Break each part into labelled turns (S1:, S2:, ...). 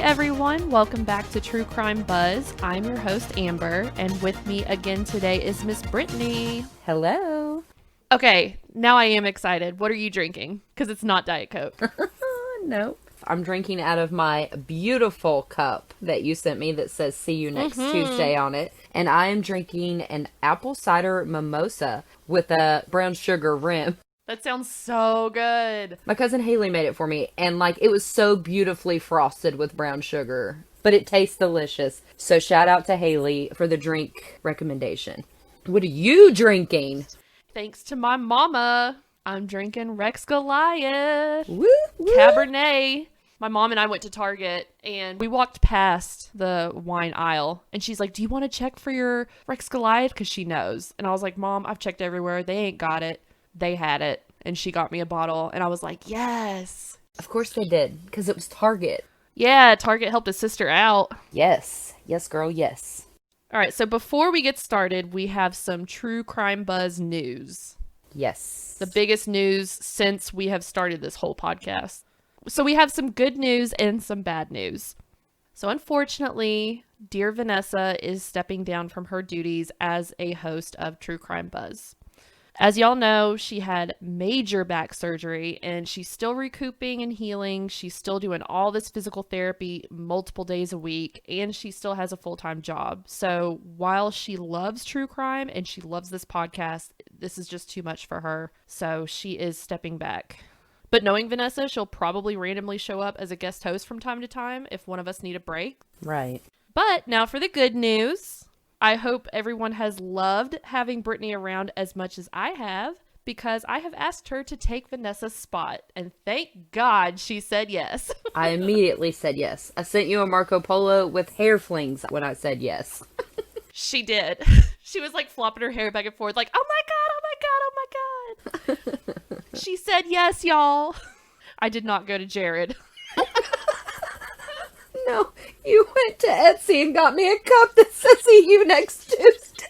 S1: everyone, welcome back to True Crime Buzz. I'm your host Amber, and with me again today is Miss Brittany.
S2: Hello.
S1: Okay, now I am excited. What are you drinking? Because it's not Diet Coke.
S2: Nope. I'm drinking out of my beautiful cup that you sent me that says see you next Tuesday on it. And I am drinking an apple cider mimosa with a brown sugar rim.
S1: That sounds so good.
S2: My cousin Haley made it for me, and it was so beautifully frosted with brown sugar. But it tastes delicious. So shout out to Haley for the drink recommendation. What are you drinking?
S1: Thanks to my mama, I'm drinking Rex Goliath.
S2: Woo, woo.
S1: Cabernet. My mom and I went to Target and we walked past the wine aisle and she's like, do you want to check for your Rex Goliath? Because she knows. And I was like, Mom, I've checked everywhere. They ain't got it. They had it. And she got me a bottle and I was like, yes.
S2: Of course they did, because it was Target.
S1: Yeah, Target helped a sister out.
S2: Yes. Yes, girl, yes.
S1: All right, so before we get started, we have some True Crime Buzz news.
S2: Yes.
S1: The biggest news since we have started this whole podcast. So we have some good news and some bad news. So unfortunately, dear Vanessa is stepping down from her duties as a host of True Crime Buzz. As y'all know, she had major back surgery and she's still recouping and healing. She's still doing all this physical therapy multiple days a week, and she still has a full-time job. So while she loves true crime and she loves this podcast, this is just too much for her. So she is stepping back. But knowing Vanessa, she'll probably randomly show up as a guest host from time to time if one of us need a break.
S2: Right.
S1: But now for the good news. I hope everyone has loved having Brittany around as much as I have, because I have asked her to take Vanessa's spot, and thank God she said yes.
S2: I immediately said yes. I sent you a Marco Polo with hair flings when I said yes.
S1: She did. She was like flopping her hair back and forth like, oh my God, oh my God, oh my God. She said yes, y'all. I did not go to Jared.
S2: No, you went to Etsy and got me a cup that says see you next Tuesday.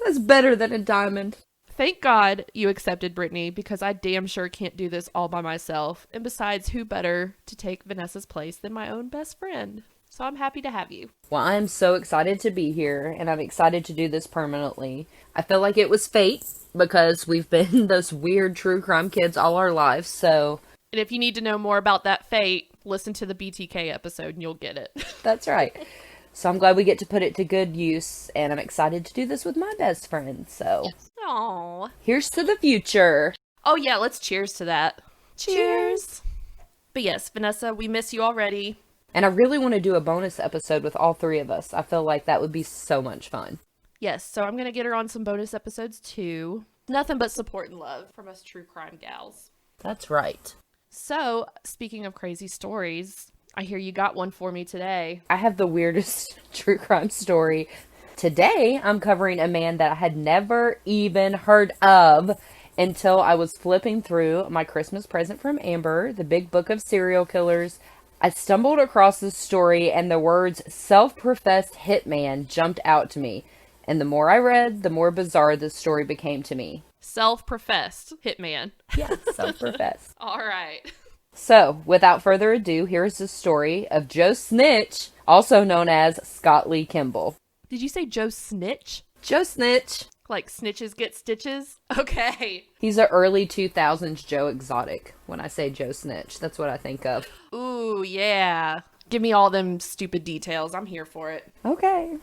S2: That's better than a diamond.
S1: Thank God you accepted, Brittany, because I damn sure can't do this all by myself. And besides, who better to take Vanessa's place than my own best friend? So I'm happy to have you.
S2: Well, I'm so excited to be here, and I'm excited to do this permanently. I feel like it was fate, because we've been those weird true crime kids all our lives, so...
S1: And if you need to know more about that fate, listen to the BTK episode and you'll get it.
S2: That's right. So I'm glad we get to put it to good use, and I'm excited to do this with my best friend, so...
S1: Aww.
S2: Here's to the future.
S1: Oh yeah, let's cheers to that. Cheers. But yes, Vanessa, we miss you already.
S2: And I really want to do a bonus episode with all three of us. I feel like that would be so much fun.
S1: Yes, so I'm going to get her on some bonus episodes too. Nothing but support and love from us true crime gals.
S2: That's right.
S1: So, speaking of crazy stories, I hear you got one for me today.
S2: I have the weirdest true crime story. Today, I'm covering a man that I had never even heard of until I was flipping through my Christmas present from Amber, the big book of serial killers. I stumbled across this story and the words self-professed hitman jumped out to me. And the more I read, the more bizarre this story became to me.
S1: Self-professed hitman.
S2: Yeah, self-professed.
S1: All right.
S2: So, without further ado, here's the story of Joe Snitch, also known as Scott Lee Kimball.
S1: Did you say Joe Snitch?
S2: Joe Snitch.
S1: Like snitches get stitches? Okay.
S2: He's an early 2000s Joe Exotic. When I say Joe Snitch, that's what I think of.
S1: Ooh, yeah. Give me all them stupid details. I'm here for it.
S2: Okay.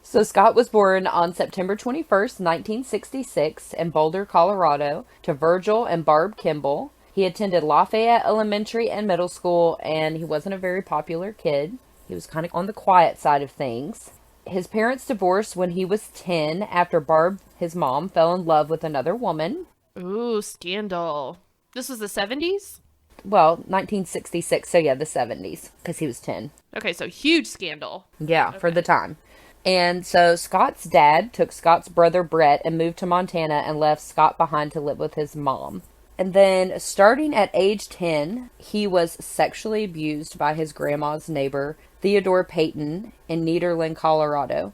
S2: So Scott was born on September 21st, 1966 in Boulder, Colorado, to Virgil and Barb Kimball. He attended Lafayette Elementary and Middle School, and he wasn't a very popular kid. He was kind of on the quiet side of things. His parents divorced when he was 10 after Barb, his mom, fell in love with another woman.
S1: Ooh, scandal. This was the 70s?
S2: Well, 1966, so yeah, the 70s, because he was 10.
S1: Okay, so huge scandal.
S2: Yeah,
S1: Okay.
S2: for the time. And so Scott's dad took Scott's brother Brett and moved to Montana and left Scott behind to live with his mom. And then starting at age 10, he was sexually abused by his grandma's neighbor, Theodore Payton, in Nederland, Colorado.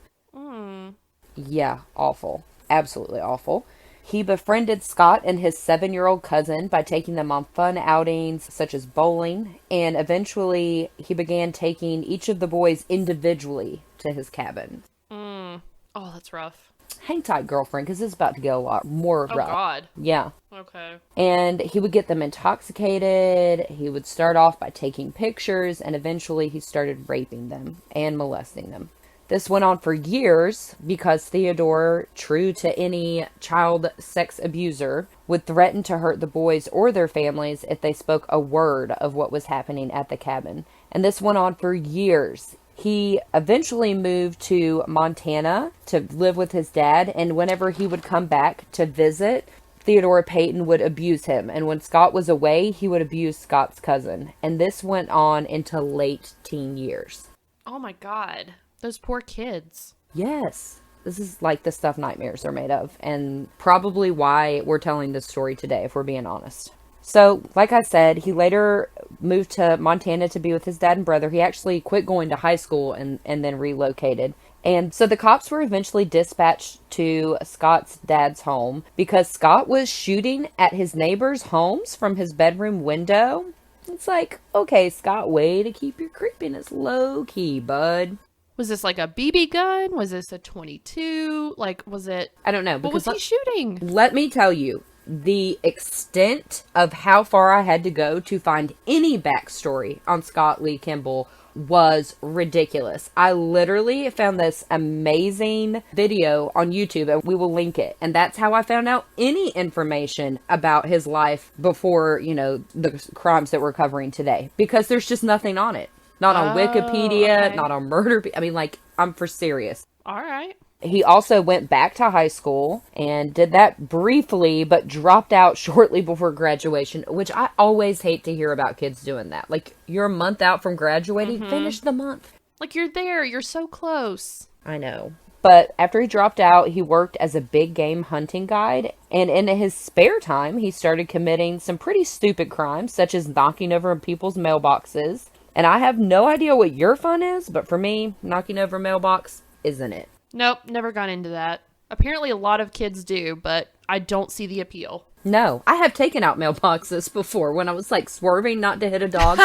S2: Yeah, awful. Absolutely awful. He befriended Scott and his 7-year-old cousin by taking them on fun outings such as bowling, and eventually he began taking each of the boys individually to his cabin.
S1: Oh, that's rough.
S2: Hang tight, girlfriend, because it's about to get a lot more rough.
S1: Oh, God.
S2: Yeah.
S1: Okay.
S2: And he would get them intoxicated. He would start off by taking pictures, and eventually he started raping them and molesting them. This went on for years because Theodore, true to any child sex abuser, would threaten to hurt the boys or their families if they spoke a word of what was happening at the cabin. And this went on for years. He eventually moved to Montana to live with his dad, and whenever he would come back to visit, Theodore Payton would abuse him. And when Scott was away, he would abuse Scott's cousin. And this went on into late teen years.
S1: Oh, my God. Those poor kids.
S2: Yes. This is like the stuff nightmares are made of, and probably why we're telling this story today, if we're being honest. So, like I said, he later moved to Montana to be with his dad and brother. He actually quit going to high school and then relocated. And so the cops were eventually dispatched to Scott's dad's home because Scott was shooting at his neighbors' homes from his bedroom window. It's like, okay, Scott, way to keep your creepiness low key, bud.
S1: Was this like a BB gun? Was this a 22? Like, was it...
S2: I don't know.
S1: What was he shooting?
S2: Let me tell you, the extent of how far I had to go to find any backstory on Scott Lee Kimball was ridiculous. I literally found this amazing video on YouTube, and we will link it. And that's how I found out any information about his life before, the crimes that we're covering today. Because there's just nothing on it. Not on Wikipedia, okay. Not on Murderpedia. I mean, I'm for serious.
S1: All right.
S2: He also went back to high school and did that briefly, but dropped out shortly before graduation, which I always hate to hear about kids doing that. Like, you're a month out from graduating, finish the month.
S1: Like, you're there, you're so close.
S2: I know. But after he dropped out, he worked as a big game hunting guide, and in his spare time, he started committing some pretty stupid crimes, such as knocking over people's mailboxes. And I have no idea what your fun is, but for me, knocking over a mailbox isn't it.
S1: Nope, never got into that. Apparently a lot of kids do, but I don't see the appeal.
S2: No, I have taken out mailboxes before when I was swerving not to hit a dog.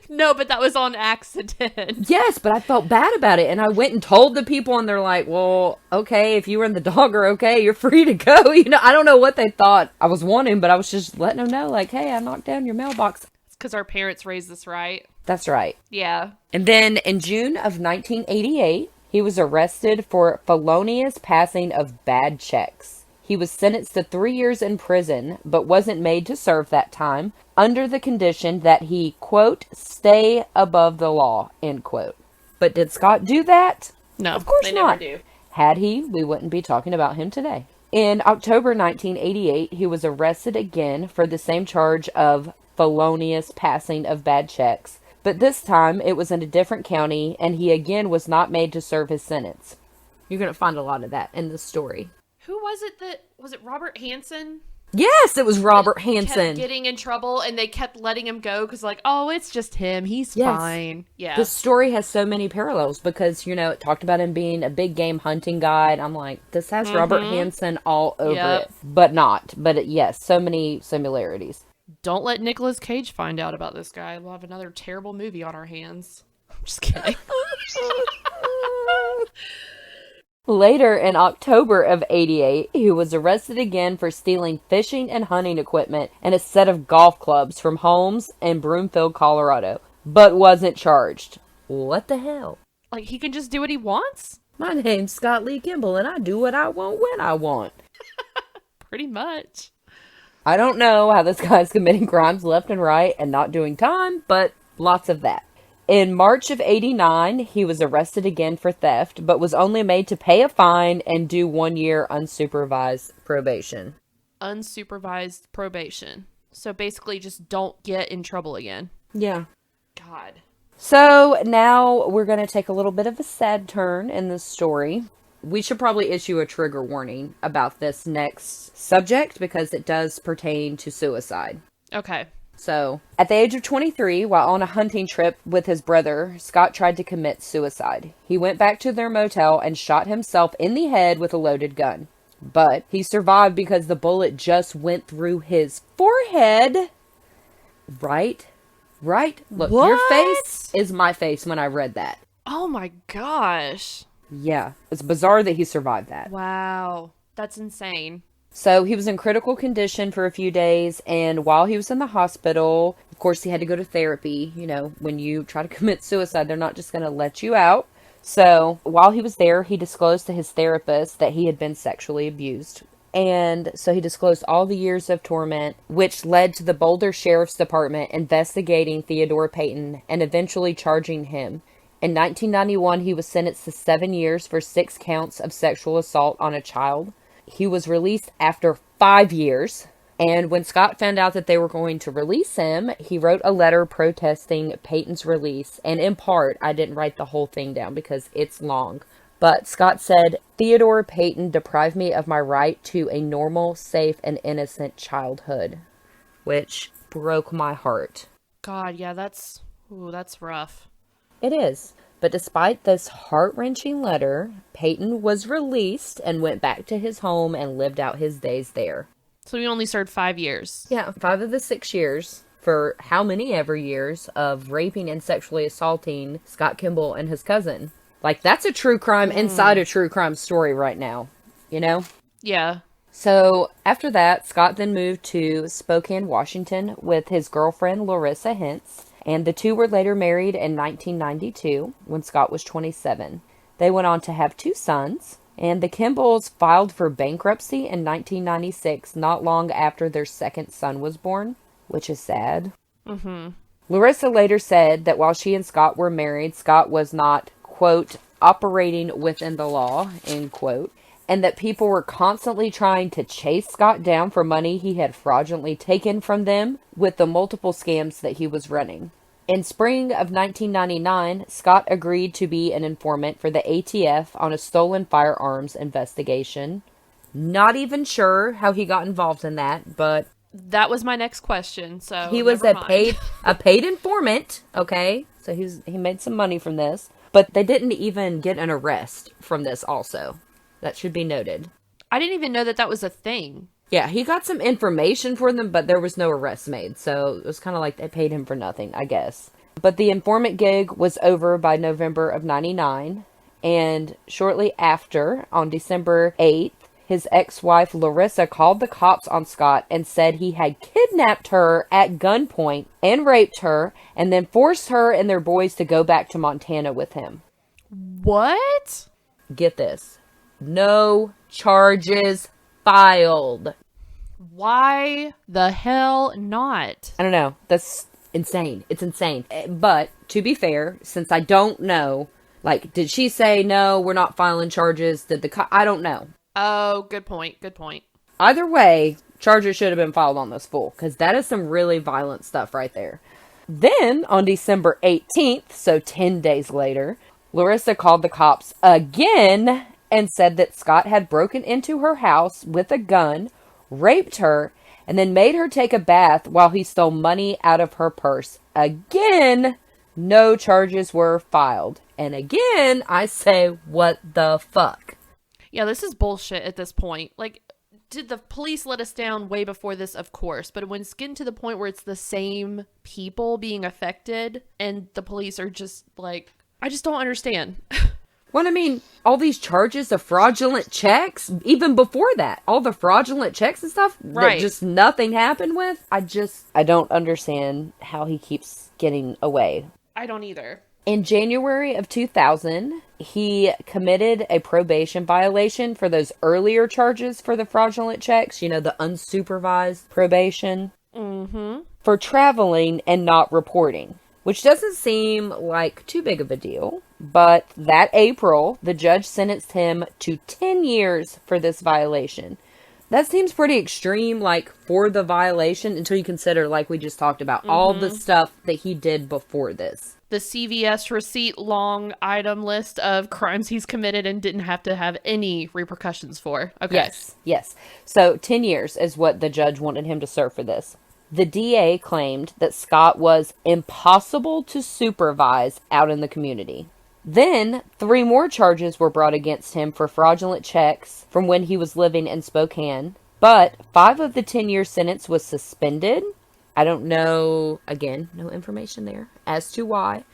S1: No, but that was on accident.
S2: Yes, but I felt bad about it, and I went and told the people, and they're like, well, okay, if you and the dog are okay, you're free to go. I don't know what they thought I was wanting, but I was just letting them know, hey, I knocked down your mailbox.
S1: It's because our parents raised us right.
S2: That's right.
S1: Yeah.
S2: And then in June of 1988, he was arrested for felonious passing of bad checks. He was sentenced to 3 years in prison, but wasn't made to serve that time, under the condition that he, quote, stay above the law, end quote. But did Scott do that?
S1: No,
S2: of course
S1: they
S2: not.
S1: Never do.
S2: Had he, we wouldn't be talking about him today. In October 1988, he was arrested again for the same charge of felonious passing of bad checks. But this time, it was in a different county, and he again was not made to serve his sentence. You're going to find a lot of that in this story.
S1: Who was it Robert Hansen?
S2: Yes, it was Robert Hansen.
S1: Kept getting in trouble, and they kept letting him go, because it's just him. He's fine. Yeah.
S2: The story has so many parallels, because, it talked about him being a big game hunting guide. I'm like, this has Robert Hansen all over it. But not. But yes, so many similarities.
S1: Don't let Nicolas Cage find out about this guy. We'll have another terrible movie on our hands. I'm just kidding.
S2: Later, in October of 88, he was arrested again for stealing fishing and hunting equipment and a set of golf clubs from homes in Broomfield, Colorado, but wasn't charged. What the hell?
S1: He can just do what he wants?
S2: My name's Scott Lee Kimball, and I do what I want when I want.
S1: Pretty much.
S2: I don't know how this guy's committing crimes left and right and not doing time, but lots of that. In March of 89, he was arrested again for theft, but was only made to pay a fine and do 1 year unsupervised probation.
S1: Unsupervised probation. So basically just don't get in trouble again.
S2: Yeah.
S1: God.
S2: So now we're going to take a little bit of a sad turn in this story. We should probably issue a trigger warning about this next subject because it does pertain to suicide.
S1: Okay.
S2: So, at the age of 23, while on a hunting trip with his brother, Scott tried to commit suicide. He went back to their motel and shot himself in the head with a loaded gun. But he survived because the bullet just went through his forehead. Right? Right? Look,
S1: What?
S2: your face is my face when I read that.
S1: Oh my gosh.
S2: Yeah. It's bizarre that he survived that.
S1: Wow. That's insane.
S2: So he was in critical condition for a few days, and while he was in the hospital, of course, he had to go to therapy. You know, when you try to commit suicide, they're not just going to let you out. So while he was there, he disclosed to his therapist that he had been sexually abused. And so he disclosed all the years of torment, which led to the Boulder Sheriff's Department investigating Theodore Payton and eventually charging him. In 1991, he was sentenced to 7 years for 6 counts of sexual assault on a child. He was released after 5 years. And when Scott found out that they were going to release him, he wrote a letter protesting Payton's release. And in part, I didn't write the whole thing down because it's long. But Scott said, Theodore Payton deprived me of my right to a normal, safe, and innocent childhood. Which broke my heart.
S1: God, yeah, that's rough.
S2: It is. But despite this heart-wrenching letter, Payton was released and went back to his home and lived out his days there.
S1: So he only served 5 years.
S2: Yeah, 5 of the 6 years for how many ever years of raping and sexually assaulting Scott Kimball and his cousin. Like, that's a true crime inside a true crime story right now, you know?
S1: Yeah.
S2: So after that, Scott then moved to Spokane, Washington with his girlfriend Larissa Hintz. And the two were later married in 1992 when Scott was 27. They went on to have 2 sons. And the Kimballs filed for bankruptcy in 1996, not long after their second son was born, which is sad.
S1: Mm-hmm.
S2: Larissa later said that while she and Scott were married, Scott was not, quote, operating within the law, end quote, and that people were constantly trying to chase Scott down for money he had fraudulently taken from them with the multiple scams that he was running. In spring of 1999, Scott agreed to be an informant for the ATF on a stolen firearms investigation. Not even sure how he got involved in that, but
S1: that was my next question. So
S2: he was a paid informant, okay? So he made some money from this, but they didn't even get an arrest from this also. That should be noted.
S1: I didn't even know that was a thing.
S2: Yeah, he got some information for them, but there was no arrest made. So it was kind of like they paid him for nothing, I guess. But the informant gig was over by November of 99. And shortly after, on December 8th, his ex-wife Larissa called the cops on Scott and said he had kidnapped her at gunpoint and raped her and then forced her and their boys to go back to Montana with him.
S1: What?
S2: Get this. No charges filed.
S1: Why the hell not?
S2: I don't know. That's insane. It's insane. But to be fair, since I don't know, like, did she say, no, we're not filing charges? I don't know.
S1: Oh, good point. Good point.
S2: Either way, charges should have been filed on this fool, because that is some really violent stuff right there. Then, on December 18th, so 10 days later, Larissa called the cops again and said that Scott had broken into her house with a gun, raped her, and then made her take a bath while he stole money out of her purse. Again, no charges were filed. And again, I say, what the fuck?
S1: Yeah, this is bullshit at this point. Like, did the police let us down way before this? Of course. But when it's getting to the point where it's the same people being affected and the police are just like, I just don't understand.
S2: Well, I mean, all these charges of fraudulent checks, even before that, all the fraudulent checks and stuff that just nothing happened with. I don't understand how he keeps getting away.
S1: I don't either.
S2: In January of 2000, he committed a probation violation for those earlier charges for the fraudulent checks, you know, the unsupervised probation, for traveling and not reporting, which doesn't seem like too big of a deal. But that April, the judge sentenced him to 10 years for this violation. That seems pretty extreme, like, for the violation, until you consider, like we just talked about, all the stuff that he did before this.
S1: The CVS receipt long item list of crimes he's committed and didn't have to have any repercussions for. Okay.
S2: Yes. So 10 years is what the judge wanted him to serve for this. The DA claimed that Scott was impossible to supervise out in the community. Then 3 more charges were brought against him for fraudulent checks from when he was living in Spokane. But 5 of the 10-year sentence was suspended. I don't know, again, no information there as to why.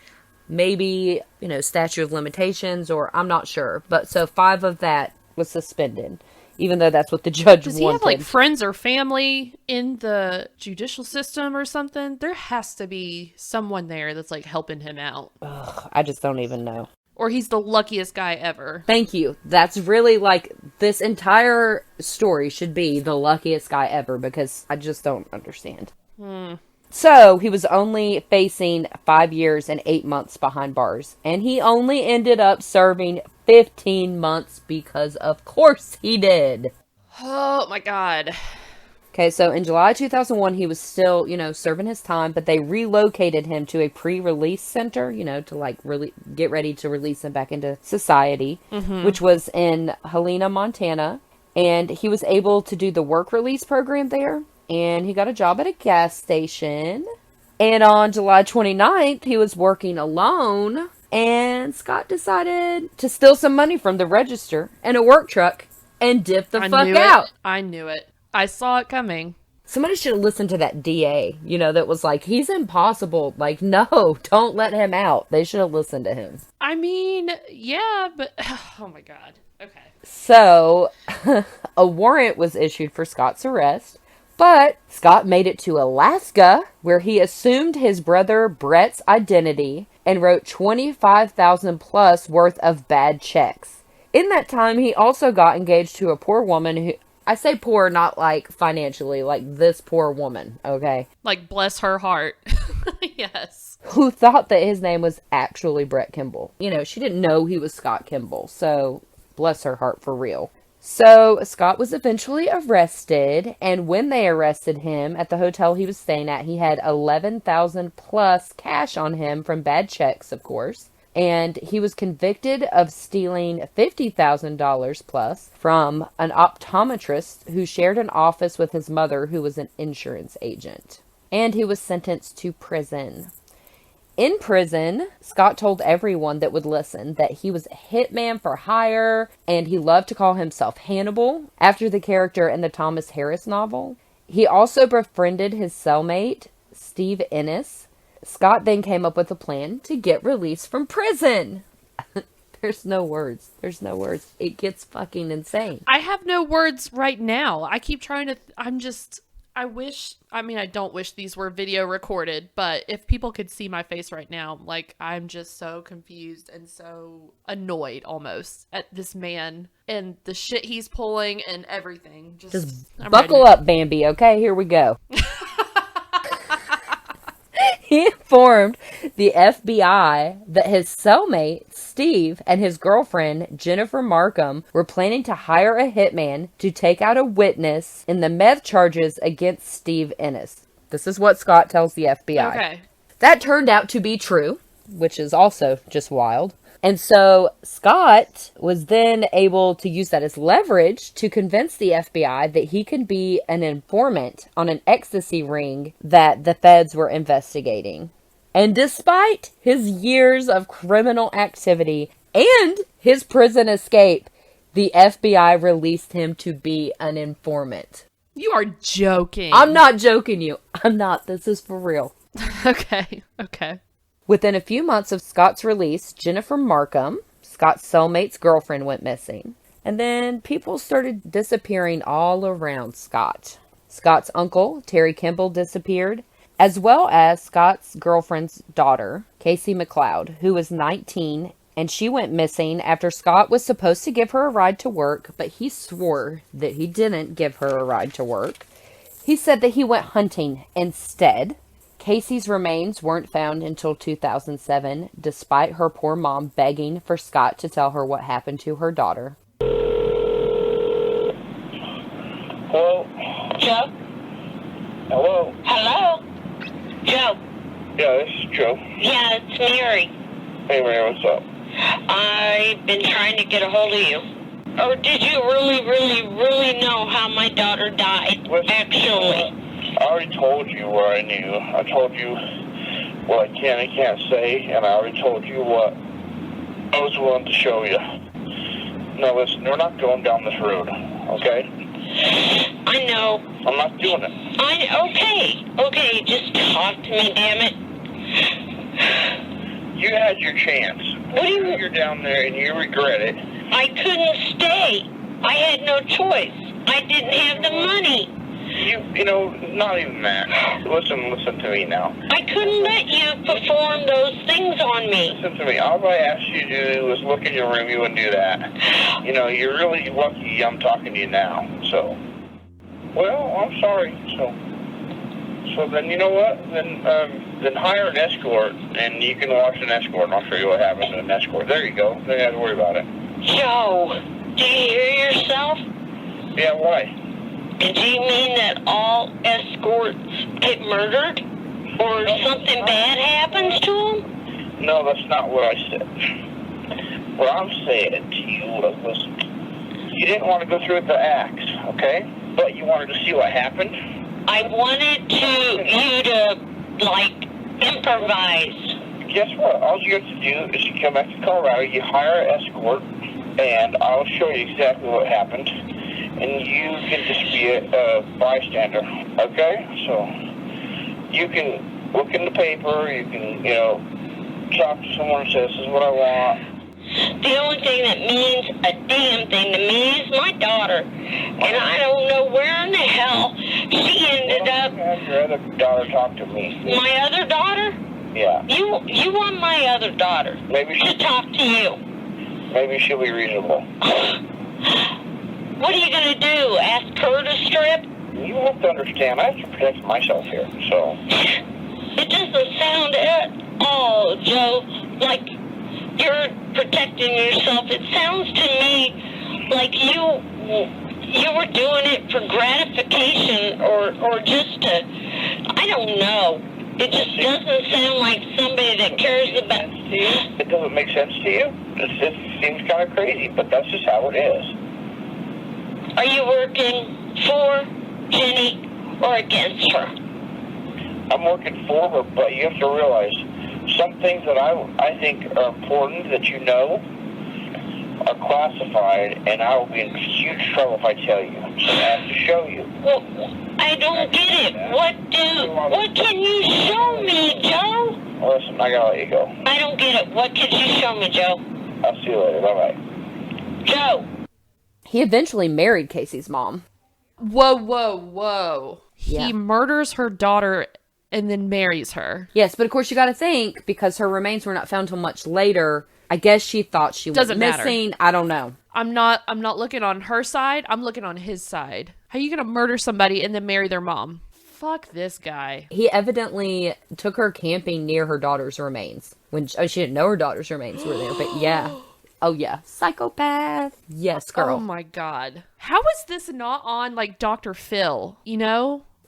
S2: Maybe, statute of limitations, or I'm not sure. But so 5 of that was suspended, even though that's what the judge wanted.
S1: Does he have, like, friends or family in the judicial system or something? There has to be someone there that's, like, helping him out.
S2: Ugh, I just don't even know.
S1: Or he's the luckiest guy ever.
S2: Thank you. That's really, like, this entire story should be the luckiest guy ever, because I just don't understand. So, he was only facing 5 years and 8 months behind bars. And he only ended up serving 15 months because, of course, he did.
S1: Oh, my God.
S2: Okay, so in July 2001, he was still, serving his time, but they relocated him to a pre-release center, to, like, really get ready to release him back into society, which was in Helena, Montana. And he was able to do the work release program there. And he got a job at a gas station. And on July 29th, he was working alone. And Scott decided to steal some money from the register in a work truck and dip the fuck out.
S1: I knew it. I saw it coming.
S2: Somebody should have listened to that DA, that was like, he's impossible. Like, no, don't let him out. They should have listened to him.
S1: I mean, yeah, but, oh my God. Okay.
S2: So, a warrant was issued for Scott's arrest. But Scott made it to Alaska, where he assumed his brother Brett's identity and wrote $25,000 plus worth of bad checks. In that time, he also got engaged to a poor woman who, I say poor, not like financially, like this poor woman, okay?
S1: Like, bless her heart. Yes.
S2: Who thought that his name was actually Brett Kimball. She didn't know he was Scott Kimball, so bless her heart for real. So, Scott was eventually arrested, and when they arrested him at the hotel he was staying at, he had $11,000 plus cash on him from bad checks, of course. And he was convicted of stealing $50,000 plus from an optometrist who shared an office with his mother, who was an insurance agent. And he was sentenced to prison. In prison, Scott told everyone that would listen that he was a hitman for hire, and he loved to call himself Hannibal, after the character in the Thomas Harris novel. He also befriended his cellmate, Steve Ennis. Scott then came up with a plan to get released from prison. There's no words. It gets fucking insane.
S1: I have no words right now. I keep trying to... I don't wish these were video recorded, but if people could see my face right now, like, I'm just so confused and so annoyed almost at this man and the shit he's pulling and everything.
S2: Just buckle up, Bambi, okay? Here we go. He informed the FBI that his cellmate, Steve, and his girlfriend, Jennifer Markham, were planning to hire a hitman to take out a witness in the meth charges against Steve Ennis. This is what Scott tells the FBI.
S1: Okay.
S2: That turned out to be true, which is also just wild. And so Scott was then able to use that as leverage to convince the FBI that he could be an informant on an ecstasy ring that the feds were investigating. And despite his years of criminal activity and his prison escape, the FBI released him to be an informant.
S1: You are joking.
S2: I'm not joking you. I'm not. This is for real.
S1: Okay.
S2: Within a few months of Scott's release, Jennifer Markham, Scott's cellmate's girlfriend, went missing. And then people started disappearing all around Scott. Scott's uncle, Terry Kimball, disappeared, as well as Scott's girlfriend's daughter, Casey McLeod, who was 19, and she went missing after Scott was supposed to give her a ride to work, but he swore that he didn't give her a ride to work. He said that he went hunting instead. Casey's remains weren't found until 2007, despite her poor mom begging for Scott to tell her what happened to her daughter.
S3: Hello?
S4: Joe?
S3: Hello?
S4: Hello? Joe?
S3: Yeah, this is Joe.
S4: Yeah, it's Mary.
S3: Hey, Mary, what's up?
S4: I've been trying to get a hold of you. Or did you really know how my daughter died,
S3: Listen,
S4: actually?
S3: I already told you what I knew. I told you what I can and can't say, and I already told you what I was willing to show you. Now listen, we're not going down this road, okay?
S4: I know.
S3: I'm not doing it.
S4: Okay, just talk to me, damn it.
S3: You had your chance.
S4: What do you...
S3: You're down there and you regret it.
S4: I couldn't stay. I had no choice. I didn't have the money.
S3: You know, not even that. Listen to me now.
S4: I couldn't let you perform those things on me.
S3: Listen to me. All I asked you to do was look in your room. You wouldn't do that. You know, you're really lucky I'm talking to you now. So, well, I'm sorry. So then you know what? Then hire an escort, and you can watch an escort, and I'll show you what happens in an escort. There you go. Don't have to worry about it.
S4: Joe, do you hear yourself?
S3: Yeah, why?
S4: Did you mean that all escorts get murdered? Or something bad happens to them?
S3: No, that's not what I said. What I'm saying to you was, listen, you didn't want to go through with the acts, okay? But you wanted to see what happened.
S4: I wanted you to, improvise.
S3: Guess what? All you have to do is you come back to Colorado, you hire an escort, and I'll show you exactly what happened. And you can just be a bystander, okay? So you can look in the paper, you can, talk to someone and say, this is what I want.
S4: The only thing that means a damn thing to me is my daughter. And I don't know where in the hell she ended up.
S3: Have your other daughter talk to me.
S4: My other daughter?
S3: Yeah.
S4: You want my other daughter
S3: Maybe
S4: to talk to you.
S3: Maybe she'll be reasonable.
S4: What are you going to do? Ask her to strip?
S3: You have to understand, I have to protect myself here, so.
S4: It doesn't sound at all, Joe, like you're protecting yourself. It sounds to me like you were doing it for gratification or just to, I don't know. It just doesn't sound like somebody that cares about...
S3: It doesn't make sense to you? It just seems kind of crazy, but that's just how it is.
S4: Are you working for Jenny or against her?
S3: I'm working for her, but you have to realize some things that I think are important that you know are classified, and I will be in huge trouble if I tell you. So I have to show you.
S4: Well, I don't get it. What can you show me, Joe?
S3: Well, listen, I gotta let you go.
S4: I don't get it. What can you show me, Joe?
S3: I'll see you later. Bye-bye.
S4: Joe.
S2: He eventually married Casey's mom.
S1: Whoa.
S2: Yeah.
S1: He murders her daughter and then marries her.
S2: Yes, but of course you got to think, because her remains were not found till much later, I guess she thought she was missing.
S1: Matter.
S2: I don't know.
S1: I'm not looking on her side. I'm looking on his side. How are you going to murder somebody and then marry their mom? Fuck this guy.
S2: He evidently took her camping near her daughter's remains. She didn't know her daughter's remains were there, but yeah. Oh, yeah. Psychopath. Yes, girl.
S1: Oh, my God. How is this not on, Dr. Phil,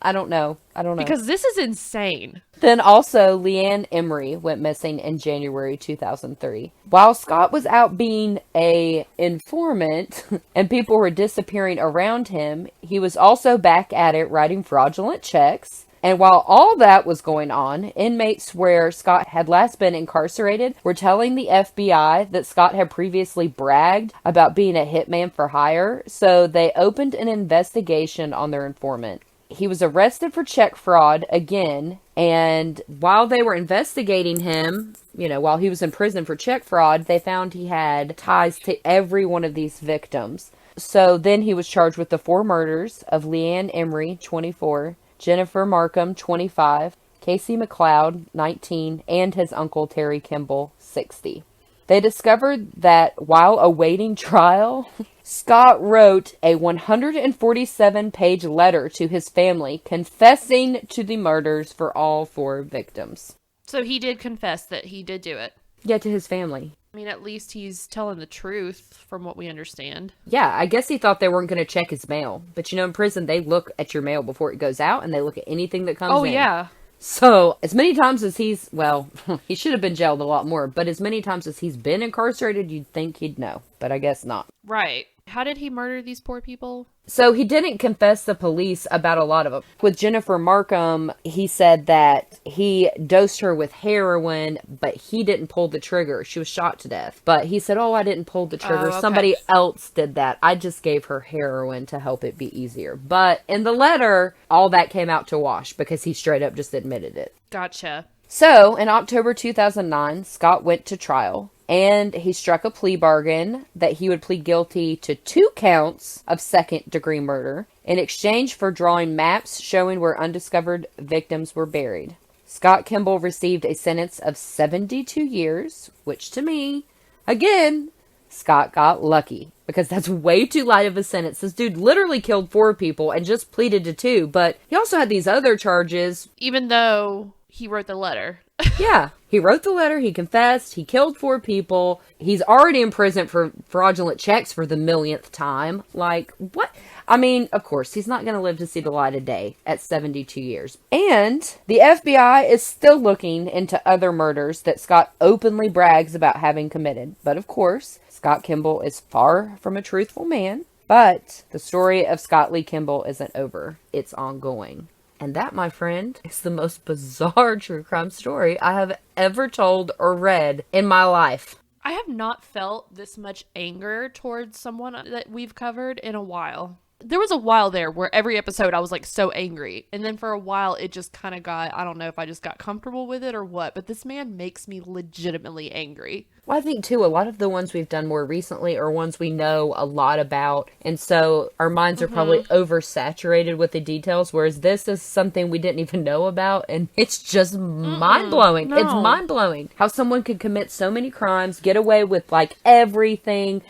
S2: I don't know.
S1: Because this is insane.
S2: Then also, Leanne Emery went missing in January 2003. While Scott was out being a informant and people were disappearing around him, he was also back at it writing fraudulent checks. And while all that was going on, inmates where Scott had last been incarcerated were telling the FBI that Scott had previously bragged about being a hitman for hire, so they opened an investigation on their informant. He was arrested for check fraud again, and while they were investigating him, while he was in prison for check fraud, they found he had ties to every one of these victims. So then he was charged with the 4 murders of Leanne Emery, 24, Jennifer Markham, 25, Casey McLeod, 19, and his uncle Terry Kimball, 60. They discovered that while awaiting trial, Scott wrote a 147-page letter to his family confessing to the murders for all 4 victims.
S1: So he did confess that he did do it.
S2: Yeah, to his family.
S1: I mean, at least he's telling the truth from what we understand.
S2: Yeah, I guess he thought they weren't going to check his mail. But in prison, they look at your mail before it goes out, and they look at anything that comes in.
S1: Oh, yeah.
S2: So, as many times as he should have been jailed a lot more, but as many times as he's been incarcerated, you'd think he'd know. But I guess not.
S1: Right. How did he murder these poor people?
S2: So he didn't confess to police about a lot of them. With Jennifer Markham, he said that he dosed her with heroin, but he didn't pull the trigger. She was shot to death. But he said, I didn't pull the trigger.
S1: Okay.
S2: Somebody else did that. I just gave her heroin to help it be easier. But in the letter, all that came out to wash because he straight up just admitted it.
S1: Gotcha.
S2: So, in October 2009, Scott went to trial, and he struck a plea bargain that he would plead guilty to 2 counts of second-degree murder in exchange for drawing maps showing where undiscovered victims were buried. Scott Kimball received a sentence of 72 years, which to me, again, Scott got lucky. Because that's way too light of a sentence. This dude literally killed 4 people and just pleaded to 2, but he also had these other charges.
S1: Even though he wrote the letter.
S2: Yeah, he wrote the letter, he confessed, he killed 4 people, he's already in prison for fraudulent checks for the millionth time. Like, what? I mean, of course, he's not going to live to see the light of day at 72 years. And the FBI is still looking into other murders that Scott openly brags about having committed. But of course, Scott Kimball is far from a truthful man. But the story of Scott Lee Kimball isn't over. It's ongoing. And that, my friend, is the most bizarre true crime story I have ever told or read in my life.
S1: I have not felt this much anger towards someone that we've covered in a while. There was a while there where every episode I was like so angry. And then for a while it just kind of got, I don't know if I just got comfortable with it or what, but this man makes me legitimately angry.
S2: Well, I think too, a lot of the ones we've done more recently are ones we know a lot about. And so our minds are probably oversaturated with the details, whereas this is something we didn't even know about. And it's just mind-blowing.
S1: No.
S2: It's mind-blowing how someone could commit so many crimes, get away with like everything.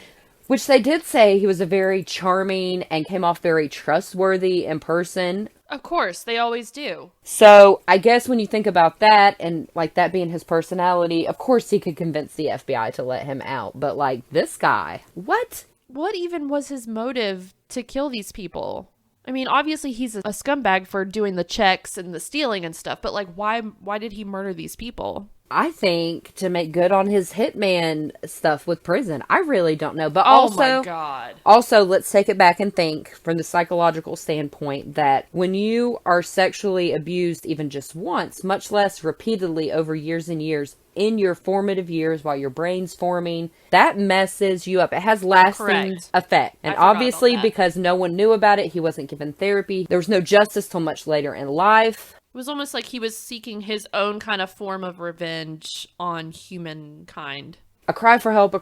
S2: Which they did say he was a very charming and came off very trustworthy in person.
S1: Of course, they always do.
S2: So I guess when you think about that and like that being his personality, of course he could convince the FBI to let him out. But like this guy, what?
S1: What even was his motive to kill these people? I mean, obviously he's a scumbag for doing the checks and the stealing and stuff, but like why did he murder these people?
S2: I think to make good on his hitman stuff with prison. I really don't know. But
S1: Oh my God.
S2: Also, let's take it back and think from the psychological standpoint that when you are sexually abused even just once, much less repeatedly over years and years, in your formative years while your brain's forming, that messes you up. It has lasting effect. And obviously because no one knew about it, he wasn't given therapy. There was no justice till much later in life.
S1: It was almost like he was seeking his own kind of form of revenge on humankind.
S2: A cry for help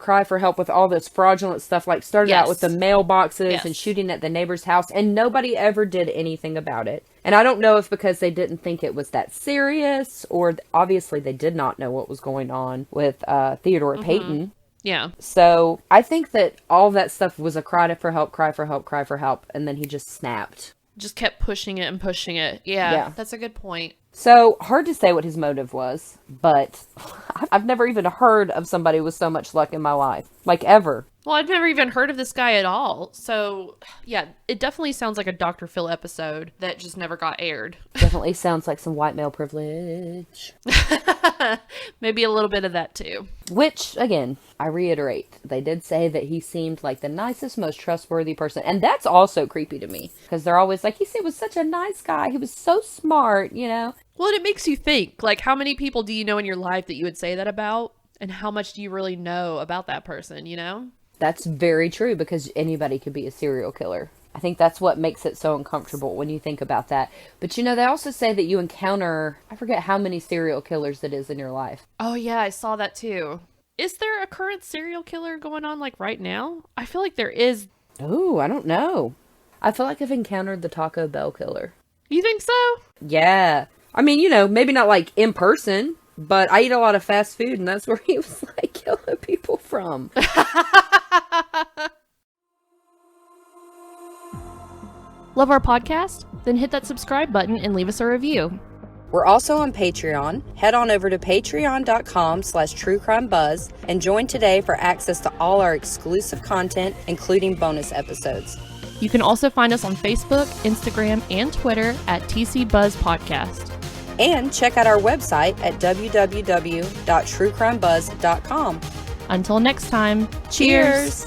S2: with all this fraudulent stuff, like started out with the mailboxes and shooting at the neighbor's house, and nobody ever did anything about it. And I don't know if because they didn't think it was that serious, or obviously they did not know what was going on with Theodore Payton.
S1: Yeah.
S2: So I think that all that stuff was a cry for help, and then he just snapped.
S1: Just kept pushing it and pushing it. Yeah, that's a good point.
S2: So, hard to say what his motive was, but I've never even heard of somebody with so much luck in my life. Like, ever.
S1: Well, I've never even heard of this guy at all. So, yeah, it definitely sounds like a Dr. Phil episode that just never got aired.
S2: Definitely sounds like some white male privilege.
S1: Maybe a little bit of that, too.
S2: Which, again, I reiterate, they did say that he seemed like the nicest, most trustworthy person. And that's also creepy to me. Because they're always like, he was such a nice guy. He was so smart, you know?
S1: Well, and it makes you think, like, how many people do you know in your life that you would say that about? And how much do you really know about that person, you know?
S2: That's very true, because anybody could be a serial killer. I think that's what makes it so uncomfortable when you think about that. But, you know, they also say that you encounter, I forget how many serial killers it is in your life.
S1: Oh, yeah, I saw that, too. Is there a current serial killer going on, like, right now? I feel like there is.
S2: Oh, I don't know. I feel like I've encountered the Taco Bell killer.
S1: You think so?
S2: Yeah. I mean, you know, maybe not, like, in person, but I eat a lot of fast food, and that's where he was, like, killing people from.
S1: Love our podcast? Then hit that subscribe button and leave us a review.
S2: We're also on Patreon. Head on over to patreon.com/truecrimebuzz and join today for access to all our exclusive content, including bonus episodes.
S1: You can also find us on Facebook, Instagram, and Twitter at TC Buzz Podcast.
S2: And check out our website at www.truecrimebuzz.com.
S1: Until next time,
S2: Cheers!